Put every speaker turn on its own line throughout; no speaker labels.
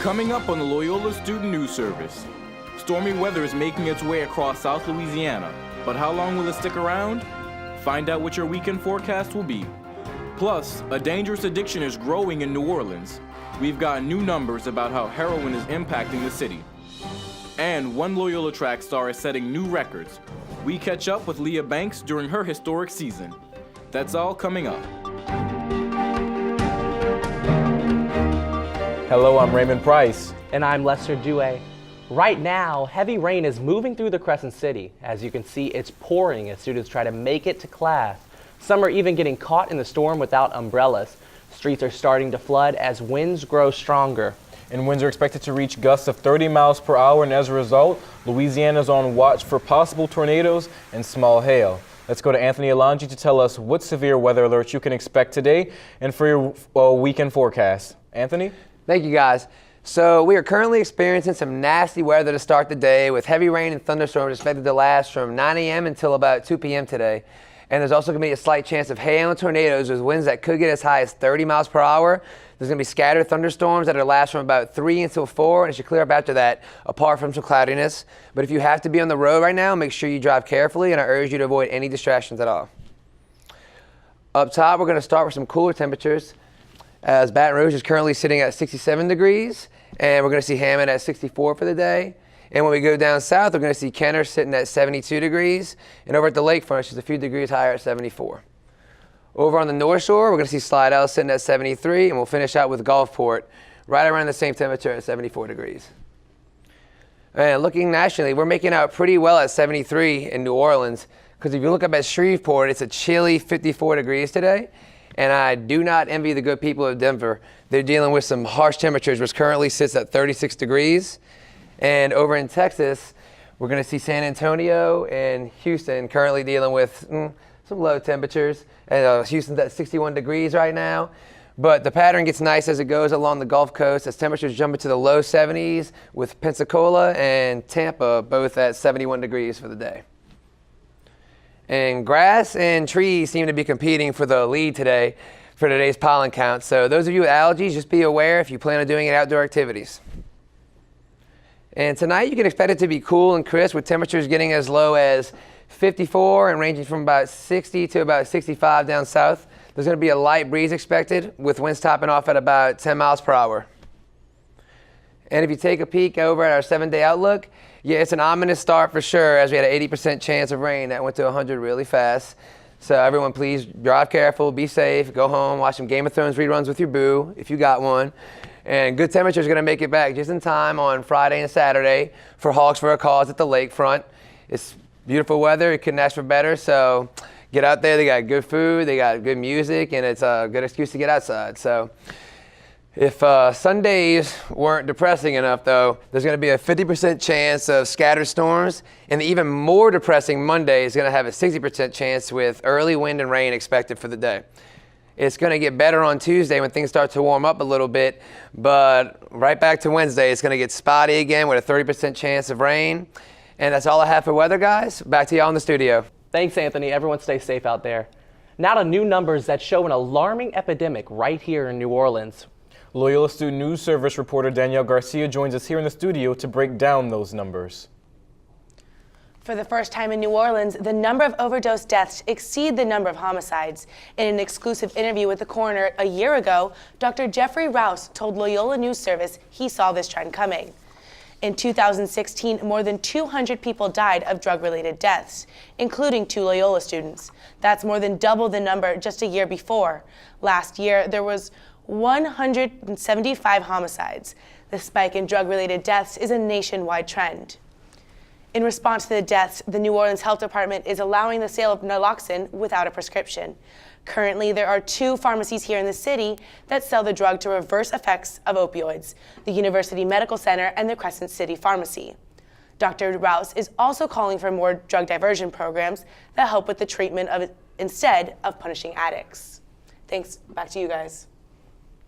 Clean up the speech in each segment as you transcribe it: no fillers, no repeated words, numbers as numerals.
Coming up on the Loyola Student News Service, stormy weather is making its way across South Louisiana, but how long will it stick around? Find out what your weekend forecast will be. Plus, a dangerous addiction is growing in New Orleans. We've got new numbers about how heroin is impacting the city. And one Loyola track star is setting new records. We catch up with Leah Banks during her historic season. That's all coming up.
Hello, I'm Raymond Price.
And I'm Lester Dewey. Right now, heavy rain is moving through the Crescent City. As you can see, it's pouring as students try to make it to class. Some are even getting caught in the storm without umbrellas. Streets are starting to flood as winds grow stronger.
And winds are expected to reach gusts of 30 miles per hour, and as a result, Louisiana's on watch for possible tornadoes and small hail. Let's go to Anthony Alonji to tell us what severe weather alerts you can expect today and for your weekend forecast. Anthony?
Thank you, guys. So we are currently experiencing some nasty weather to start the day, with heavy rain and thunderstorms expected to last from 9 a.m. until about 2 p.m. today. And there's also going to be a slight chance of hail and tornadoes with winds that could get as high as 30 miles per hour. There's going to be scattered thunderstorms that will last from about 3 until 4, and it should clear up after that, apart from some cloudiness. But if you have to be on the road right now, make sure you drive carefully, and I urge you to avoid any distractions at all. Up top, we're going to start with some cooler temperatures, as Baton Rouge is currently sitting at 67 degrees, and we're going to see Hammond at 64 for the day. And when we go down south, we're going to see Kenner sitting at 72 degrees, and over at the lakefront, it's just a few degrees higher at 74. Over on the North Shore, we're going to see Slidell sitting at 73, and we'll finish out with Gulfport right around the same temperature at 74 degrees. And looking nationally, we're making out pretty well at 73 in New Orleans, because if you look up at Shreveport, it's a chilly 54 degrees today. And I do not envy the good people of Denver. They're dealing with some harsh temperatures, which currently sits at 36 degrees. And over in Texas, we're going to see San Antonio and Houston currently dealing with some low temperatures. And Houston's at 61 degrees right now. But the pattern gets nice as it goes along the Gulf Coast, as temperatures jump into the low 70s, with Pensacola and Tampa both at 71 degrees for the day. And grass and trees seem to be competing for the lead today for today's pollen count. So those of you with allergies, just be aware if you plan on doing any outdoor activities. And tonight you can expect it to be cool and crisp, with temperatures getting as low as 54 and ranging from about 60 to about 65 down south. There's going to be a light breeze expected, with winds topping off at about 10 miles per hour. And if you take a peek over at our 7-day outlook, yeah, it's an ominous start for sure, as we had an 80% chance of rain that went to 100 really fast. So everyone, please drive careful, be safe, go home, watch some Game of Thrones reruns with your boo, if you got one. And good temperatures are going to make it back just in time on Friday and Saturday for Hogs for a Cause at the lakefront. It's beautiful weather. It couldn't ask for better. So get out there. They got good food. They got good music, and it's a good excuse to get outside. So if Sundays weren't depressing enough, though, there's going to be a 50% chance of scattered storms, and the even more depressing Monday is going to have a 60% chance with early wind and rain expected for the day. It's going to get better on Tuesday when things start to warm up a little bit, but right back to Wednesday, it's going to get spotty again with a 30% chance of rain. And that's all I have for weather, guys. Back to y'all in the studio.
Thanks, Anthony. Everyone stay safe out there. Now to new numbers that show an alarming epidemic right here in New Orleans.
Loyola Student News Service reporter Danielle Garcia joins us here in the studio to break down those numbers.
For the first time in New Orleans, the number of overdose deaths exceed the number of homicides. In an exclusive interview with the coroner a year ago, Dr. Jeffrey Rouse told Loyola News Service he saw this trend coming. In 2016, more than 200 people died of drug-related deaths, including 2 Loyola students. That's more than double the number just a year before. Last year, there was 175 homicides. The spike in drug-related deaths is a nationwide trend. In response to the deaths, the New Orleans Health Department is allowing the sale of naloxone without a prescription. Currently, there are 2 pharmacies here in the city that sell the drug to reverse effects of opioids, the University Medical Center and the Crescent City Pharmacy. Dr. Rouse is also calling for more drug diversion programs that help with the treatment of it instead of punishing addicts. Thanks. Back to you guys.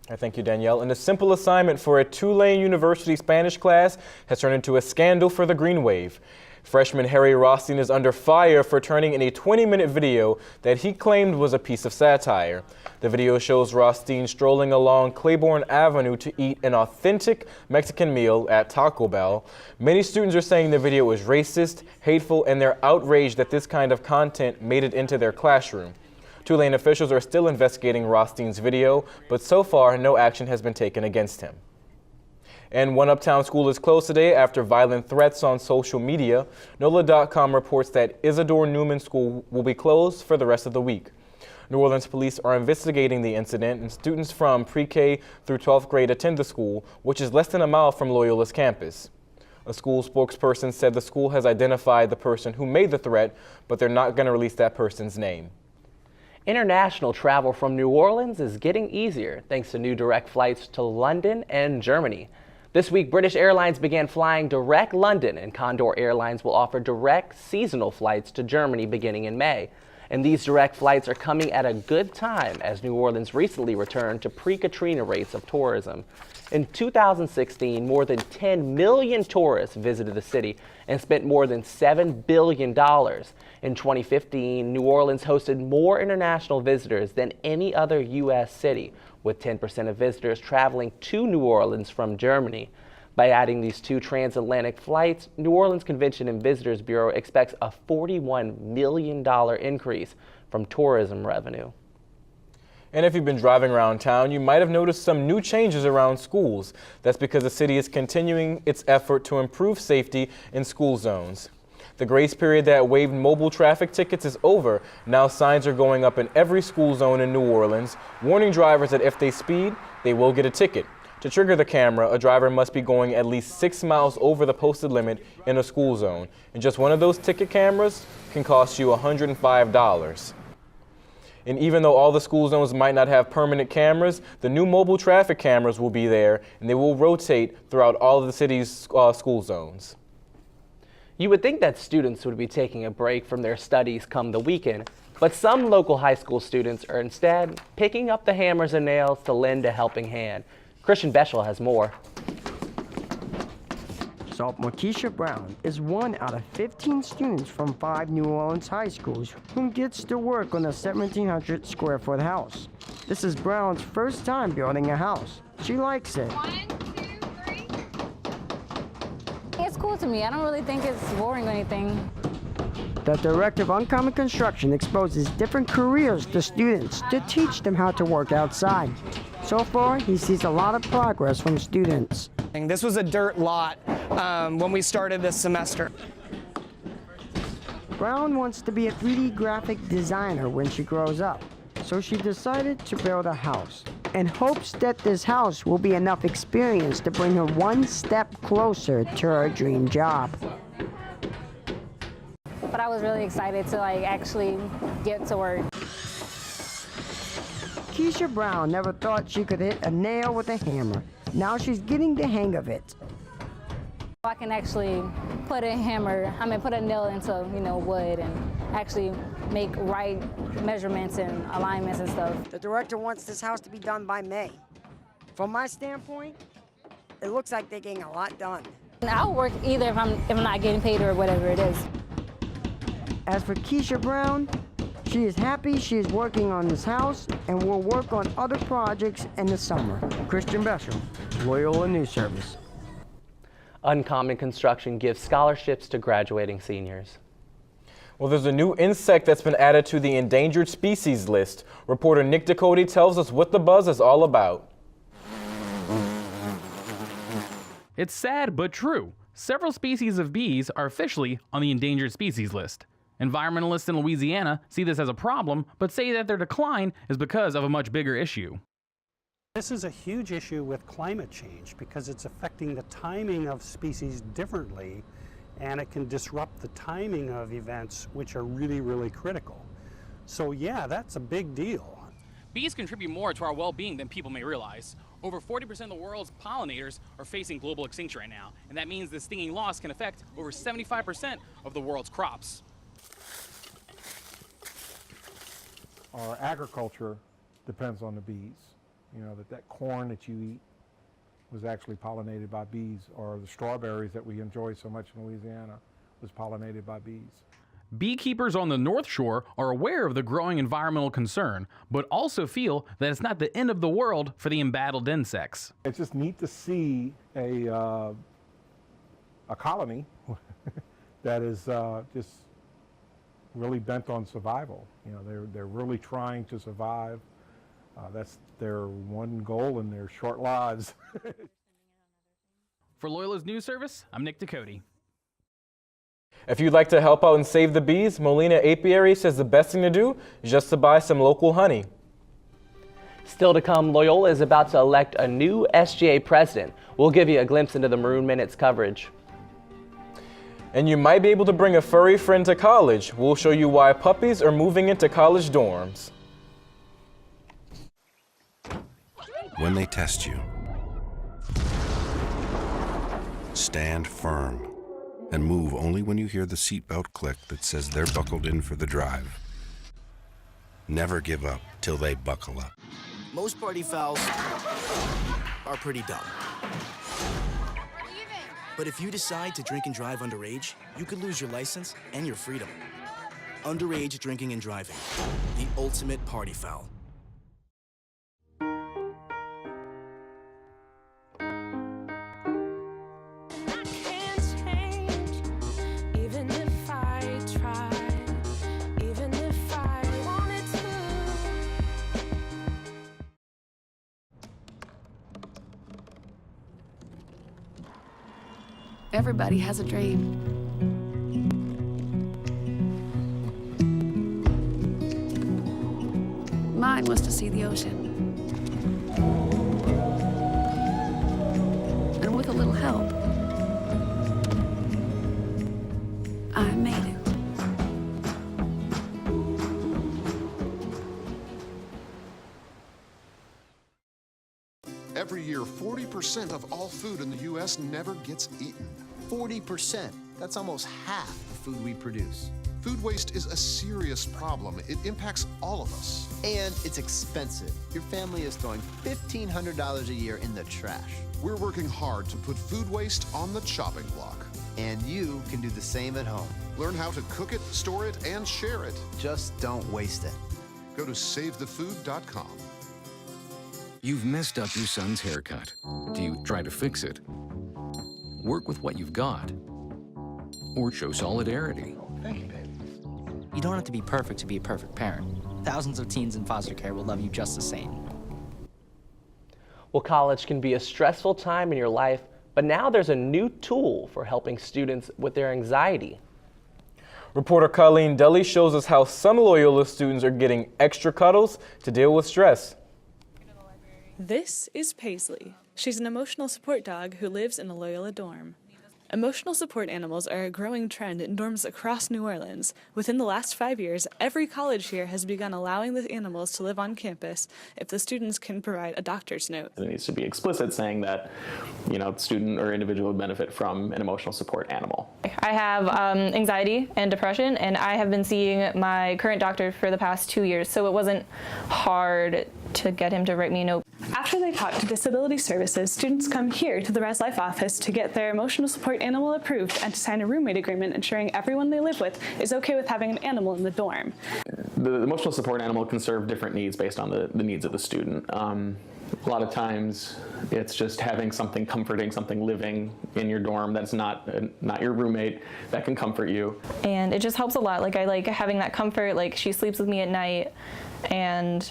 Thank you, Danielle. And a simple assignment for a Tulane University Spanish class has turned into a scandal for the Green Wave. Freshman Harry Rothstein is under fire for turning in a 20-minute video that he claimed was a piece of satire. The video shows Rothstein strolling along Claiborne Avenue to eat an authentic Mexican meal at Taco Bell. Many students are saying the video is racist, hateful, and they're outraged that this kind of content made it into their classroom. Tulane officials are still investigating Rothstein's video, but so far no action has been taken against him. And one uptown school is closed today after violent threats on social media. NOLA.com reports that Isidore Newman School will be closed for the rest of the week. New Orleans police are investigating the incident, and students from pre-K through 12th grade attend the school, which is less than a mile from Loyola's campus. A school spokesperson said the school has identified the person who made the threat, but they're not going to release that person's name.
International travel from New Orleans is getting easier thanks to new direct flights to London and Germany. This week, British Airlines began flying direct London, and Condor Airlines will offer direct seasonal flights to Germany beginning in May. And these direct flights are coming at a good time as New Orleans recently returned to pre-Katrina rates of tourism. In 2016, more than 10 million tourists visited the city and spent more than $7 billion. In 2015, New Orleans hosted more international visitors than any other U.S. city, with 10% of visitors traveling to New Orleans from Germany. By adding these two transatlantic flights, New Orleans Convention and Visitors Bureau expects a $41 million increase from tourism revenue.
And if you've been driving around town, you might have noticed some new changes around schools. That's because the city is continuing its effort to improve safety in school zones. The grace period that waived mobile traffic tickets is over. Now signs are going up in every school zone in New Orleans, warning drivers that if they speed, they will get a ticket. To trigger the camera, a driver must be going at least 6 miles over the posted limit in a school zone. And just one of those ticket cameras can cost you $105. And even though all the school zones might not have permanent cameras, the new mobile traffic cameras will be there, and they will rotate throughout all of the city's school zones.
You would think that students would be taking a break from their studies come the weekend, but some local high school students are instead picking up the hammers and nails to lend a helping hand. Christian Beschel has more.
Sophomore Keisha Brown is one out of 15 students from 5 New Orleans high schools who gets to work on a 1,700 square foot house. This is Brown's first time building a house. She likes it.
1, 2, 3. It's cool to me. I don't really think it's boring or anything.
The director of Uncommon Construction exposes different careers to students to teach them how to work outside. So far, he sees a lot of progress from students.
This was a dirt lot when we started this semester.
Brown wants to be a 3D graphic designer when she grows up, so she decided to build a house and hopes that this house will be enough experience to bring her one step closer to her dream job.
But I was really excited to actually get to work.
Keisha Brown never thought she could hit a nail with a hammer. Now she's getting the hang of it.
I can actually put a nail into, wood and actually make right measurements and alignments and stuff.
The director wants this house to be done by May. From my standpoint, it looks like they're getting a lot done.
I'll work either if I'm not getting paid or whatever it is.
As for Keisha Brown, she is happy she is working on this house and will work on other projects in the summer. Christian Beschel, Loyola News Service.
Uncommon Construction gives scholarships to graduating seniors.
Well, there's a new insect that's been added to the endangered species list. Reporter Nick Ducote tells us what the buzz is all about.
It's sad but true. Several species of bees are officially on the endangered species list. Environmentalists in Louisiana see this as a problem, but say that their decline is because of a much bigger issue.
This is a huge issue with climate change because it's affecting the timing of species differently, and it can disrupt the timing of events which are really, really critical. So yeah, that's a big deal.
Bees contribute more to our well-being than people may realize. Over 40% of the world's pollinators are facing global extinction right now, and that means the stinging loss can affect over 75% of the world's crops.
Our agriculture depends on the bees. That corn that you eat was actually pollinated by bees, or the strawberries that we enjoy so much in Louisiana is pollinated by bees.
Beekeepers on the North Shore are aware of the growing environmental concern, but also feel that it's not the end of the world for the embattled insects.
It's just neat to see a colony that is just really bent on survival. You know, they're really trying to survive. That's their one goal in their short lives.
For Loyola's News Service, I'm Nick Ducote.
If you'd like to help out and save the bees, Molina Apiary says the best thing to do is just to buy some local honey.
Still to come, Loyola is about to elect a new SGA president. We'll give you a glimpse into the Maroon Minute's coverage.
And you might be able to bring a furry friend to college. We'll show you why puppies are moving into college dorms.
When they test you, stand firm and move only when you hear the seatbelt click that says they're buckled in for the drive. Never give up till they buckle up.
Most party fouls are pretty dumb. But if you decide to drink and drive underage, you could lose your license and your freedom. Underage drinking and driving, the ultimate party foul.
Everybody has a dream. Mine was to see the ocean. And with a little help, I made it.
Every year, 40% of all food in the U.S. never gets eaten.
40%. That's almost half the food we produce.
Food waste is a serious problem. It impacts all of us.
And it's expensive. Your family is throwing $1,500 a year in the trash.
We're working hard to put food waste on the chopping block.
And you can do the same at home.
Learn how to cook it, store it, and share it.
Just don't waste it.
Go to savethefood.com.
You've messed up your son's haircut. Do you try to fix it? Work with what you've got? Or show solidarity?
Thank you, baby. You don't have to be perfect to be a perfect parent. Thousands of teens in foster care will love you just the same.
Well, college can be a stressful time in your life, but now there's a new tool for helping students with their anxiety.
Reporter Colleen Dully shows us how some Loyola students are getting extra cuddles to deal with stress.
This is Paisley. She's an emotional support dog who lives in a Loyola dorm. Emotional support animals are a growing trend in dorms across New Orleans. Within the last 5 years, every college here has begun allowing the animals to live on campus if the students can provide a doctor's note.
It needs to be explicit saying that, the student or individual would benefit from an emotional support animal.
I have anxiety and depression, and I have been seeing my current doctor for the past 2 years, so it wasn't hard to get him to write me a note.
After they talk to Disability Services, students come here to the Res Life office to get their emotional support animal approved and to sign a roommate agreement ensuring everyone they live with is okay with having an animal in the dorm.
The emotional support animal can serve different needs based on the needs of the student. A lot of times it's just having something comforting, something living in your dorm that's not your roommate that can comfort you.
And it just helps a lot. I like having that comfort, she sleeps with me at night, and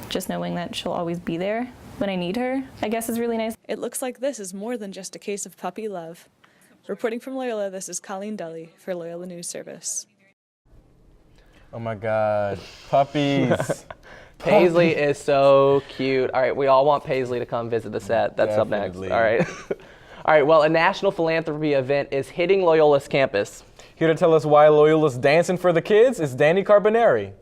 just knowing that she'll always be there when I need her, I guess, is really nice.
It looks like this is more than just a case of puppy love. Reporting from Loyola, this is Colleen Dully for Loyola News Service.
Oh my God, puppies.
Paisley is so cute. All right, we all want Paisley to come visit the set. That's
Definitely.
up next. All right. All right, well, a national philanthropy event is hitting Loyola's campus.
Here to tell us why Loyola's dancing for the kids is Danny Carbonari.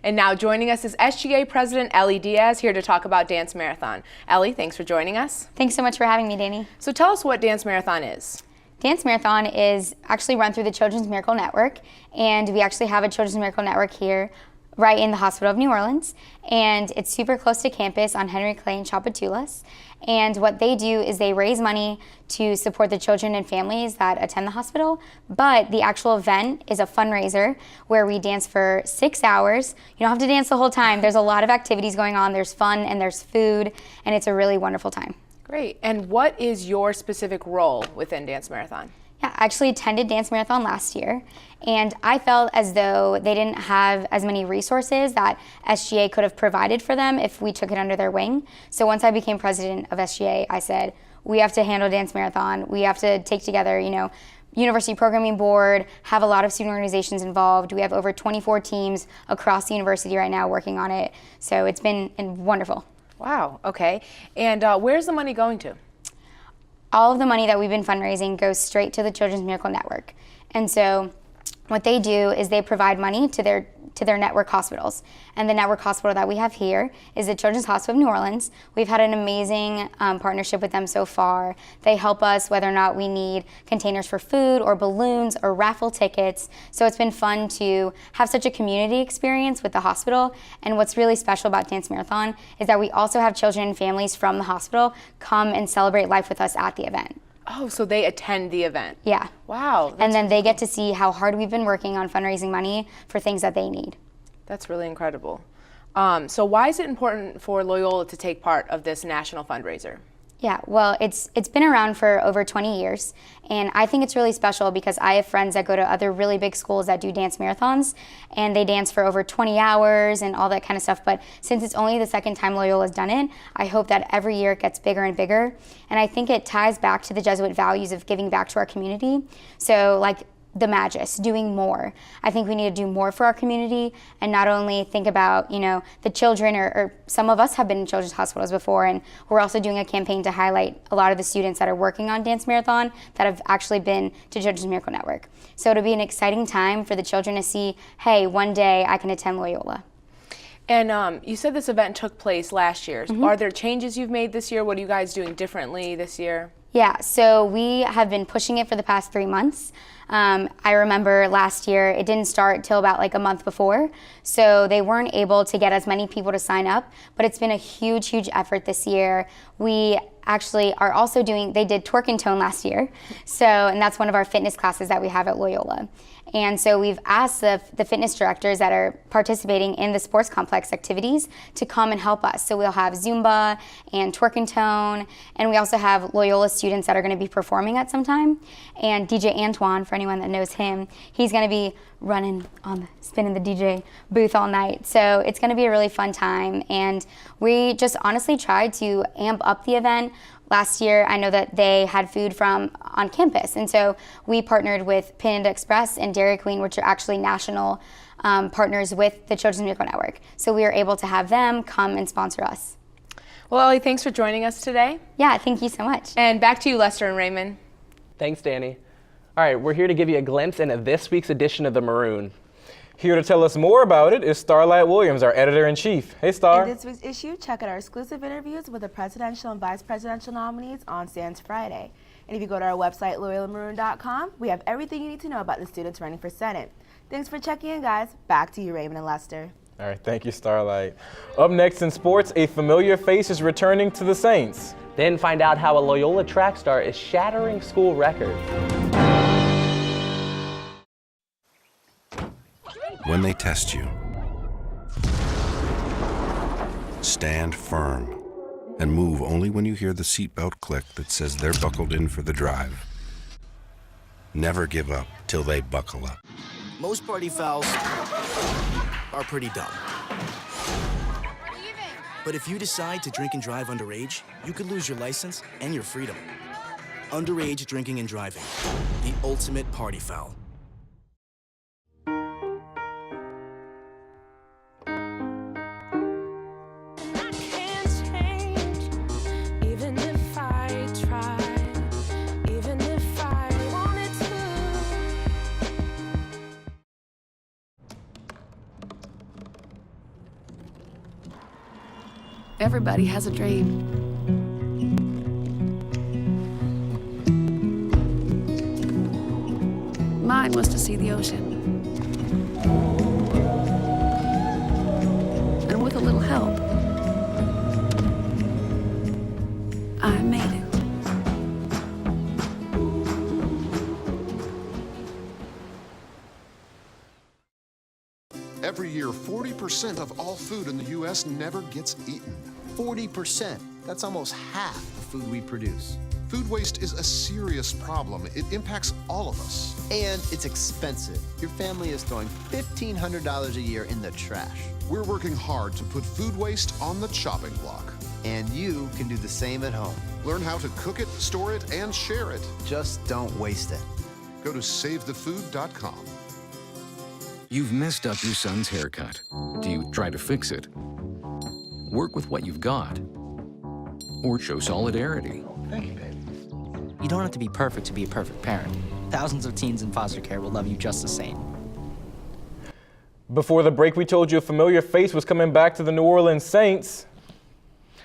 And now joining us is SGA President Ellie Diaz, here to talk about Dance Marathon. Ellie, thanks for joining us.
Thanks so much for having me, Danny.
So tell us what Dance Marathon is.
Dance Marathon is actually run through the Children's Miracle Network, and we actually have a Children's Miracle Network here right in the hospital of New Orleans, and it's super close to campus on Henry Clay and Tchoupitoulas. And what they do is they raise money to support the children and families that attend the hospital, but the actual event is a fundraiser where we dance for 6 hours. You don't have to dance the whole time. There's a lot of activities going on. There's fun and there's food, and it's a really wonderful time.
Great. And what is your specific role within Dance Marathon?
Yeah, I actually attended Dance Marathon last year, and I felt as though they didn't have as many resources that SGA could have provided for them if we took it under their wing. So once I became president of SGA, I said, we have to handle Dance Marathon. We have to take together, University Programming Board, have a lot of student organizations involved. We have over 24 teams across the university right now working on it. So it's been wonderful.
Wow, okay. And where's the money going to?
All of the money that we've been fundraising goes straight to the Children's Miracle Network. And so what they do is they provide money to their network hospitals. And the network hospital that we have here is the Children's Hospital of New Orleans. We've had an amazing partnership with them so far. They help us whether or not we need containers for food or balloons or raffle tickets. So it's been fun to have such a community experience with the hospital. And what's really special about Dance Marathon is that we also have children and families from the hospital come and celebrate life with us at the event.
Oh, so they attend the event?
Yeah.
Wow.
And then they get to see how hard we've been working on fundraising money for things that they need.
That's really incredible. So why is it important for Loyola to take part of this national fundraiser?
Yeah, well, it's been around for over 20 years, and I think it's really special because I have friends that go to other really big schools that do dance marathons, and they dance for over 20 hours and all that kind of stuff. But since it's only the second time Loyola's done it, I hope that every year it gets bigger and bigger. And I think it ties back to the Jesuit values of giving back to our community. So like the Magis, doing more. I think we need to do more for our community and not only think about, the children or some of us have been in children's hospitals before, and we're also doing a campaign to highlight a lot of the students that are working on Dance Marathon that have actually been to Children's Miracle Network. So it'll be an exciting time for the children to see, hey, one day I can attend Loyola.
And you said this event took place last year.
Mm-hmm.
Are there changes you've made this year? What are you guys doing differently this year?
Yeah, so we have been pushing it for the past 3 months. I remember last year, it didn't start till about like a month before, so they weren't able to get as many people to sign up, but it's been a huge, huge effort this year. We actually are also they did Twerk and Tone last year, and that's one of our fitness classes that we have at Loyola. And so we've asked the fitness directors that are participating in the sports complex activities to come and help us. So we'll have Zumba and Twerk and Tone, and we also have Loyola students that are going to be performing at some time. And DJ Antoine, for anyone that knows him, he's going to be spinning the DJ booth all night. So it's going to be a really fun time. And we just honestly tried to amp up the event. Last year, I know that they had food on campus, and so we partnered with Panda Express and Dairy Queen, which are actually national partners with the Children's Miracle Network. So we were able to have them come and sponsor us.
Well, Ellie, thanks for joining us today.
Yeah, thank you so much.
And back to you, Lester and Raymond.
Thanks, Danny. All right, we're here to give you a glimpse into this week's edition of The Maroon.
Here to tell us more about it is Starlight Williams, our editor-in-chief. Hey, Star.
In this week's issue, check out our exclusive interviews with the presidential and vice presidential nominees on Stands Friday. And if you go to our website, LoyolaMaroon.com, we have everything you need to know about the students running for Senate. Thanks for checking in, guys. Back to you, Raymond and Lester.
All right, thank you, Starlight. Up next in sports, a familiar face is returning to the Saints.
Then find out how a Loyola track star is shattering school records.
When they test you, stand firm and move only when you hear the seatbelt click that says they're buckled in for the drive. Never give up till they buckle up.
Most party fouls are pretty dumb. But if you decide to drink and drive underage, you could lose your license and your freedom. Underage drinking and driving, the ultimate party foul.
Everybody has a dream. Mine was to see the ocean.
Every year, 40% of all food in the U.S. never gets eaten.
40%. That's almost half the food we produce.
Food waste is a serious problem. It impacts all of us.
And it's expensive. Your family is throwing $1,500 a year in the trash.
We're working hard to put food waste on the chopping block.
And you can do the same at home.
Learn how to cook it, store it, and share it.
Just don't waste it.
Go to savethefood.com.
You've messed up your son's haircut. Do you try to fix it? Work with what you've got? Or show solidarity?
Thank you, baby. You don't have to be perfect to be a perfect parent. Thousands of teens in foster care will love you just the same.
Before the break, we told you a familiar face was coming back to the New Orleans Saints.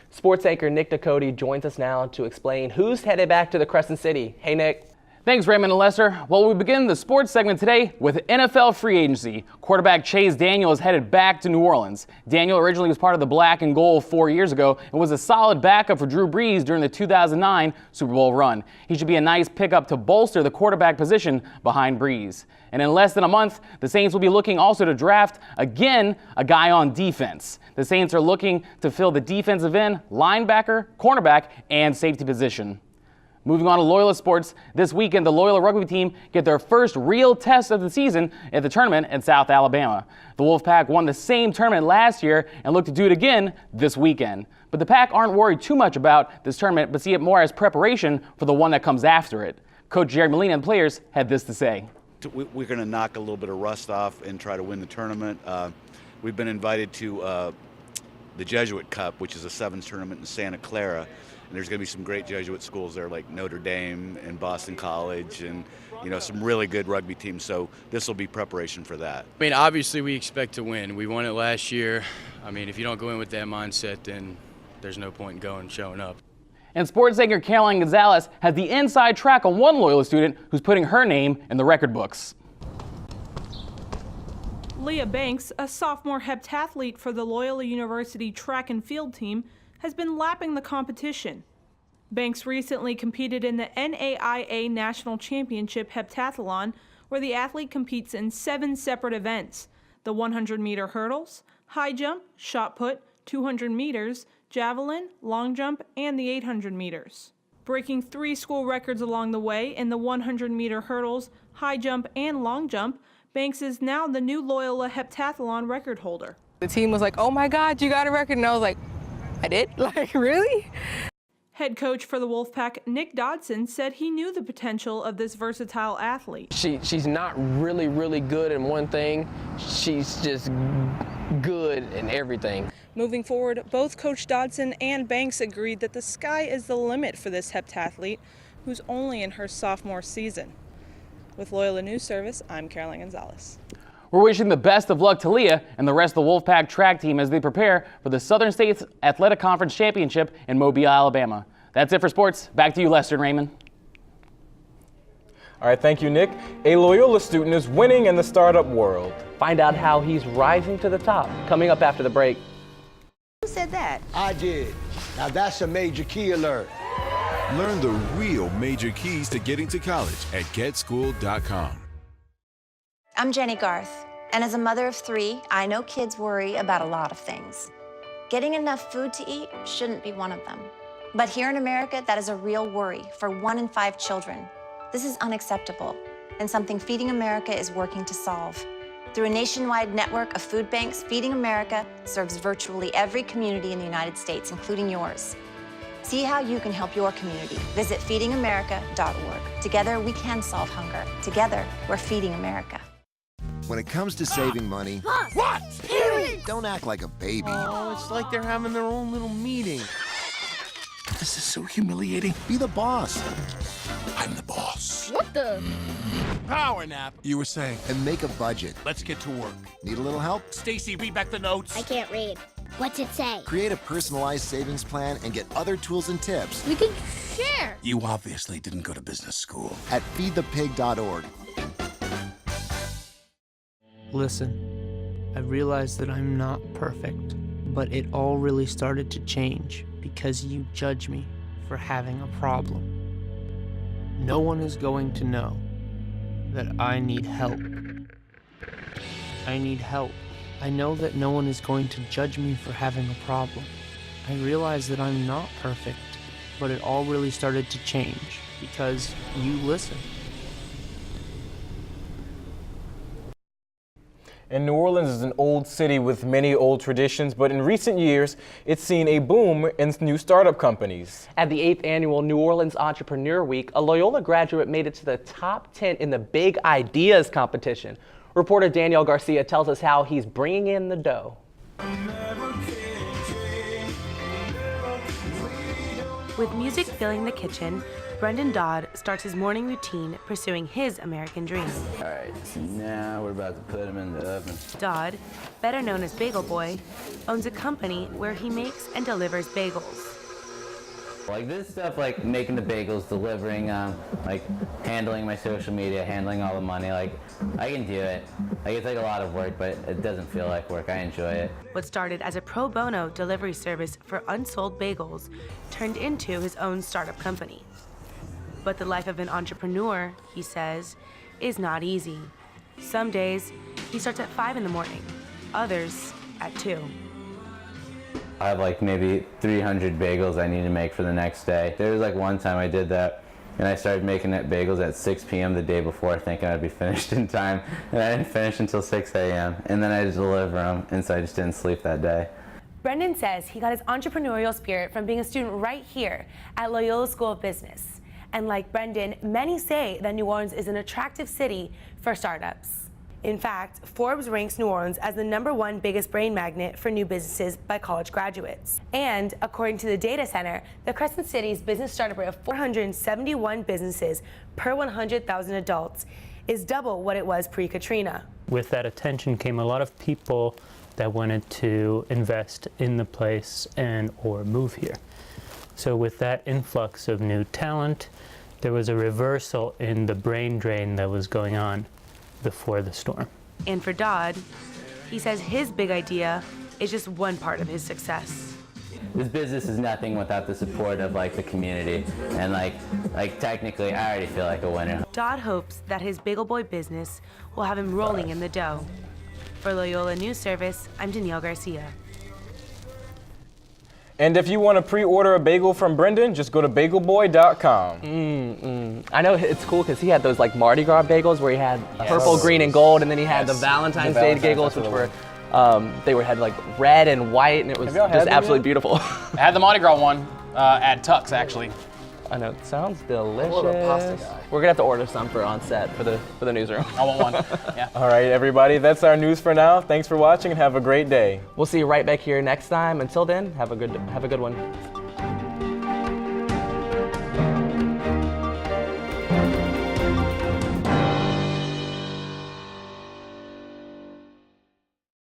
Sports anchor Nick Ducote joins us now to explain who's headed back to the Crescent City. Hey, Nick.
Thanks, Raymond and Lester. Well, we begin the sports segment today with NFL free agency. Quarterback Chase Daniel is headed back to New Orleans. Daniel originally was part of the black and gold 4 years ago and was a solid backup for Drew Brees during the 2009 Super Bowl run. He should be a nice pickup to bolster the quarterback position behind Brees. And in less than a month, the Saints will be looking also to draft, again, a guy on defense. The Saints are looking to fill the defensive end, linebacker, cornerback, and safety position. Moving on to Loyola sports, this weekend the Loyola rugby team get their first real test of the season at the tournament in South Alabama. The Wolfpack won the same tournament last year and look to do it again this weekend. But the Pack aren't worried too much about this tournament, but see it more as preparation for the one that comes after it. Coach Jerry Molina and players had this to say.
We're going to knock a little bit of rust off and try to win the tournament. We've been invited to the Jesuit Cup, which is a sevens tournament in Santa Clara. And there's going to be some great Jesuit schools there like Notre Dame and Boston College and, you know, some really good rugby teams. So this will be preparation for that.
I mean, obviously we expect to win. We won it last year. I mean, if you don't go in with that mindset, then there's no point in showing up.
And sports anchor Caroline Gonzalez has the inside track on one Loyola student who's putting her name in the record books.
Leah Banks, a sophomore heptathlete for the Loyola University track and field team, has been lapping the competition. Banks recently competed in the NAIA National Championship Heptathlon, where the athlete competes in 7 separate events: the 100-meter hurdles, high jump, shot put, 200 meters, javelin, long jump, and the 800 meters. Breaking 3 school records along the way in the 100-meter hurdles, high jump, and long jump, Banks is now the new Loyola Heptathlon record holder.
The team was like, "Oh my God, you got a record," and I was like, I did? Like, really?
Head coach for the Wolfpack, Nick Dodson, said he knew the potential of this versatile athlete.
She's not really good in one thing. She's just good in everything.
Moving forward, both Coach Dodson and Banks agreed that the sky is the limit for this heptathlete, who's only in her sophomore season. With Loyola News Service, I'm Caroline Gonzalez.
We're wishing the best of luck to Leah and the rest of the Wolfpack track team as they prepare for the Southern States Athletic Conference Championship in Mobile, Alabama. That's it for sports. Back to you, Lester and Raymond.
All right, thank you, Nick. A Loyola student is winning in the startup world.
Find out how he's rising to the top coming up after the break.
Who said that?
I did. Now that's a major key alert.
Learn the real major keys to getting to college at getschool.com.
I'm Jenny Garth, and as a mother of 3, I know kids worry about a lot of things. Getting enough food to eat shouldn't be one of them. But here in America, that is a real worry for 1 in 5 children. This is unacceptable, and something Feeding America is working to solve. Through a nationwide network of food banks, Feeding America serves virtually every community in the United States, including yours. See how you can help your community. Visit feedingamerica.org. Together, we can solve hunger. Together, we're Feeding America.
When it comes to saving money,
What?
don't act like a baby.
Oh, it's like they're having their own little meeting.
This is so humiliating. Be the boss.
I'm the boss.
What the?
Power nap. You were saying.
And make a budget.
Let's get to work.
Need a little help?
Stacy, read back the notes.
I can't read. What's it say?
Create a personalized savings plan and get other tools and tips.
We can share.
You obviously didn't go to business school.
At feedthepig.org.
Listen, I realize that I'm not perfect, but it all really started to change because you judge me for having a problem. No one is going to know that I need help. I need help I know that no one is going to judge me for having a problem. I realize that I'm not perfect, but it all really started to change because you listened.
And New Orleans is an old city with many old traditions, but in recent years, it's seen a boom in new startup companies.
At the 8th annual New Orleans Entrepreneur Week, a Loyola graduate made it to the top 10 in the Big Ideas competition. Reporter Danielle Garcia tells us how he's bringing in the dough.
With music filling the kitchen, Brendan Dodd starts his morning routine pursuing his American dream.
All right, so now we're about to put them in the oven.
Dodd, better known as Bagel Boy, owns a company where he makes and delivers bagels.
Like this stuff, like making the bagels, delivering, like handling my social media, handling all the money, like I can do it. Like it's like a lot of work, but it doesn't feel like work. I enjoy it.
What started as a pro bono delivery service for unsold bagels turned into his own startup company. But the life of an entrepreneur, he says, is not easy. Some days, he starts at 5 in the morning, others at 2.
I have like maybe 300 bagels I need to make for the next day. There was like one time I did that, and I started making that bagels at 6 p.m. the day before, thinking I'd be finished in time, and I didn't finish until 6 a.m. And then I just deliver them, and so I just didn't sleep that day.
Brendan says he got his entrepreneurial spirit from being a student right here at Loyola School of Business. And like Brendan, many say that New Orleans is an attractive city for startups. In fact, Forbes ranks New Orleans as the #1 biggest brain magnet for new businesses by college graduates. And according to the data center, the Crescent City's business startup rate of 471 businesses per 100,000 adults is double what it was pre-Katrina.
With that attention came a lot of people that wanted to invest in the place and or move here. So with that influx of new talent, there was a reversal in the brain drain that was going on before the storm.
And for Dodd, he says his big idea is just one part of his success.
This business is nothing without the support of like the community, and like technically I already feel like a winner.
Dodd hopes that his Bagel Boy business will have him rolling in the dough. For Loyola News Service, I'm Danielle Garcia.
And if you want to pre-order a bagel from Brendan, just go to bagelboy.com.
I know it's cool because he had those like Mardi Gras bagels where he had purple, green, and gold, and then he had the Valentine's Day bagels, which were had like red and white, and it was just absolutely beautiful.
I had the Mardi Gras one at Tux, actually.
I know, it sounds delicious.
I'm a pasta guy.
We're gonna have to order some for on set for the newsroom.
I want one. Yeah.
All right, everybody, that's our news for now. Thanks for watching and have a great day.
We'll see you right back here next time. Until then, have a good one.